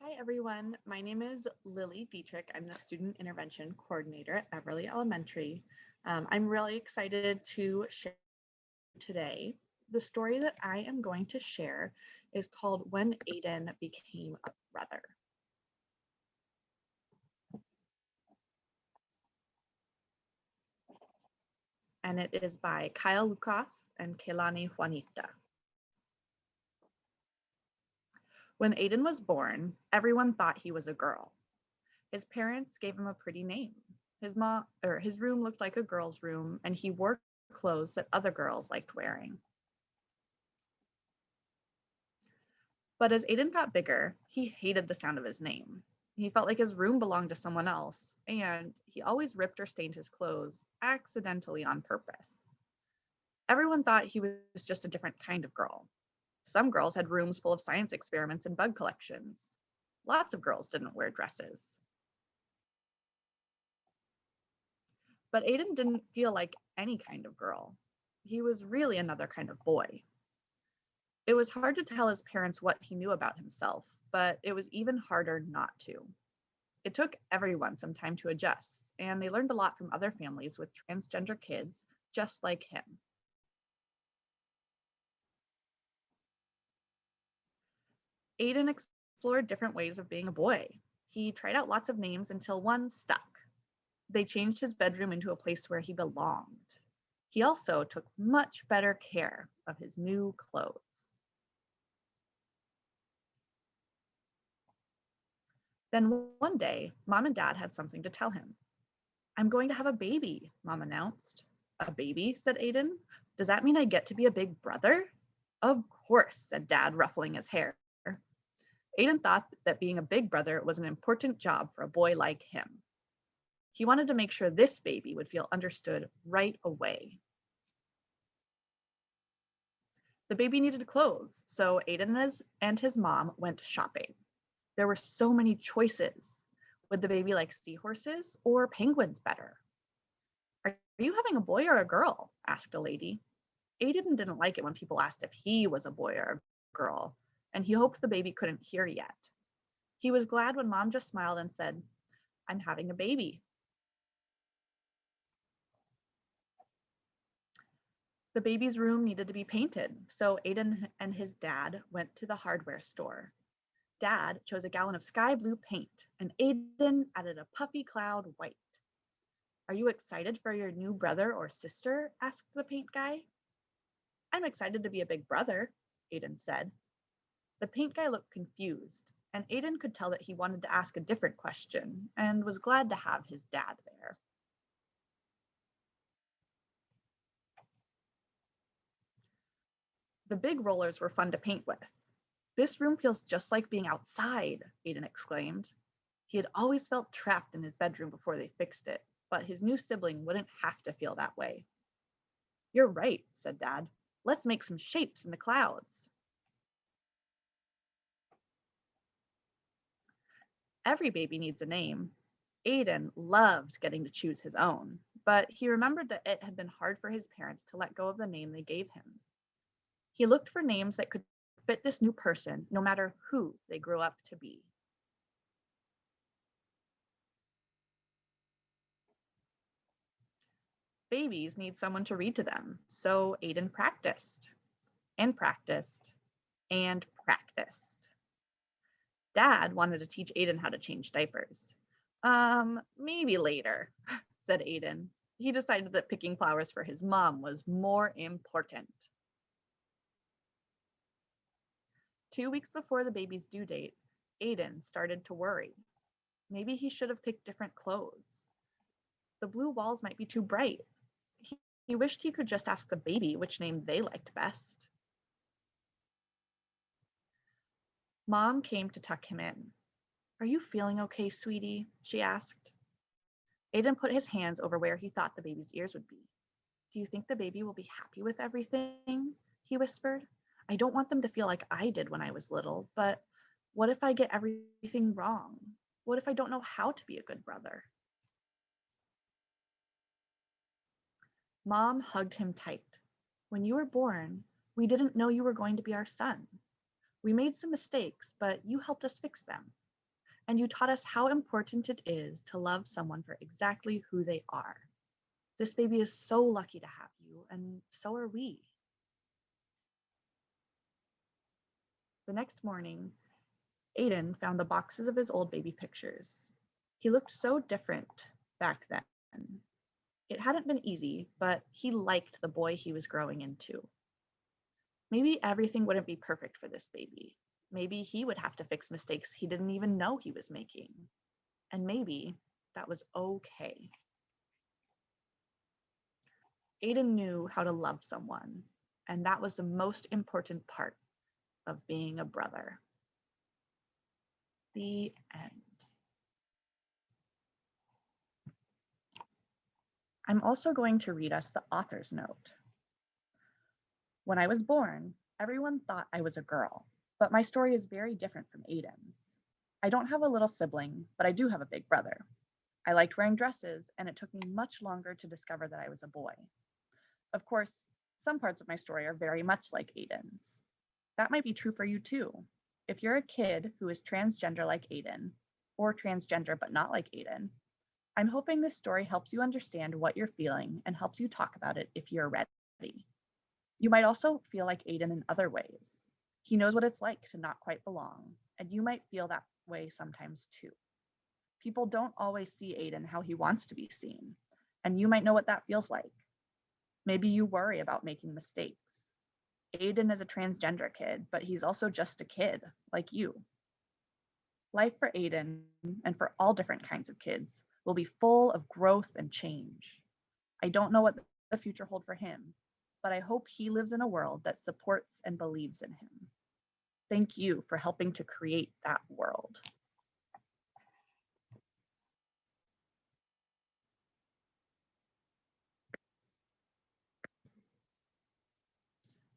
Hi, everyone. My name is Lily Dittrich. I'm the Student Intervention Coordinator at Everly Elementary. I'm really excited to share today. The story that I am going to share is called When Aiden Became a Brother. And it is by Kyle Lukoff and Kelani Juanita. When Aiden was born, everyone thought he was a girl. His parents gave him a pretty name. His room looked like a girl's room, and he wore clothes that other girls liked wearing. But as Aiden got bigger, he hated the sound of his name. He felt like his room belonged to someone else, and he always ripped or stained his clothes accidentally on purpose. Everyone thought he was just a different kind of girl. Some girls had rooms full of science experiments and bug collections. Lots of girls didn't wear dresses. But Aiden didn't feel like any kind of girl. He was really another kind of boy. It was hard to tell his parents what he knew about himself, but it was even harder not to. It took everyone some time to adjust, and they learned a lot from other families with transgender kids just like him. Aiden explored different ways of being a boy. He tried out lots of names until one stuck. They changed his bedroom into a place where he belonged. He also took much better care of his new clothes. Then one day, Mom and Dad had something to tell him. "I'm going to have a baby," Mom announced. "A baby?" said Aiden. "Does that mean I get to be a big brother?" "Of course," said Dad, ruffling his hair. Aiden thought that being a big brother was an important job for a boy like him. He wanted to make sure this baby would feel understood right away. The baby needed clothes, so Aiden and his mom went shopping. There were so many choices. Would the baby like seahorses or penguins better? "Are you having a boy or a girl?" asked a lady. Aiden didn't like it when people asked if he was a boy or a girl, and he hoped the baby couldn't hear yet. He was glad when Mom just smiled and said, "I'm having a baby." The baby's room needed to be painted, so Aiden and his dad went to the hardware store. Dad chose a gallon of sky blue paint, and Aiden added a puffy cloud white. "Are you excited for your new brother or sister?" asked the paint guy. "I'm excited to be a big brother," Aiden said. The paint guy looked confused, and Aiden could tell that he wanted to ask a different question and was glad to have his dad there. The big rollers were fun to paint with. "This room feels just like being outside," Aiden exclaimed. He had always felt trapped in his bedroom before they fixed it, but his new sibling wouldn't have to feel that way. "You're right," said Dad. "Let's make some shapes in the clouds." Every baby needs a name. Aiden loved getting to choose his own, but he remembered that it had been hard for his parents to let go of the name they gave him. He looked for names that could fit this new person, no matter who they grew up to be. Babies need someone to read to them, so Aiden practiced and practiced and practiced. Dad wanted to teach Aiden how to change diapers. Maybe later," said Aiden. He decided that picking flowers for his mom was more important. 2 weeks before the baby's due date, Aiden started to worry. Maybe he should have picked different clothes. The blue walls might be too bright. He wished he could just ask the baby which name they liked best. Mom came to tuck him in. "Are you feeling okay, sweetie?" she asked. Aiden put his hands over where he thought the baby's ears would be. "Do you think the baby will be happy with everything?" he whispered. "I don't want them to feel like I did when I was little, but what if I get everything wrong? What if I don't know how to be a good brother?" Mom hugged him tight. "When you were born, we didn't know you were going to be our son. We made some mistakes, but you helped us fix them. and you taught us how important it is to love someone for exactly who they are. This baby is so lucky to have you, and so are we. The next morning, Aiden found the boxes of his old baby pictures. He looked so different back then. It hadn't been easy, but he liked the boy he was growing into. Maybe everything wouldn't be perfect for this baby. Maybe he would have to fix mistakes he didn't even know he was making. And maybe that was okay. Aiden knew how to love someone, and that was the most important part of being a brother. The end. I'm also going to read us the author's note. When I was born, everyone thought I was a girl, but my story is very different from Aiden's. I don't have a little sibling, but I do have a big brother. I liked wearing dresses, and it took me much longer to discover that I was a boy. Of course, some parts of my story are very much like Aiden's. That might be true for you too. If you're a kid who is transgender like Aiden, or transgender but not like Aiden, I'm hoping this story helps you understand what you're feeling and helps you talk about it if you're ready. You might also feel like Aiden in other ways. He knows what it's like to not quite belong, and you might feel that way sometimes too. People don't always see Aiden how he wants to be seen, and you might know what that feels like. Maybe you worry about making mistakes. Aiden is a transgender kid, but he's also just a kid, like you. Life for Aiden, and for all different kinds of kids, will be full of growth and change. I don't know what the future holds for him, but I hope he lives in a world that supports and believes in him. Thank you for helping to create that world.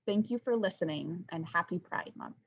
Thank you for listening, and happy Pride Month.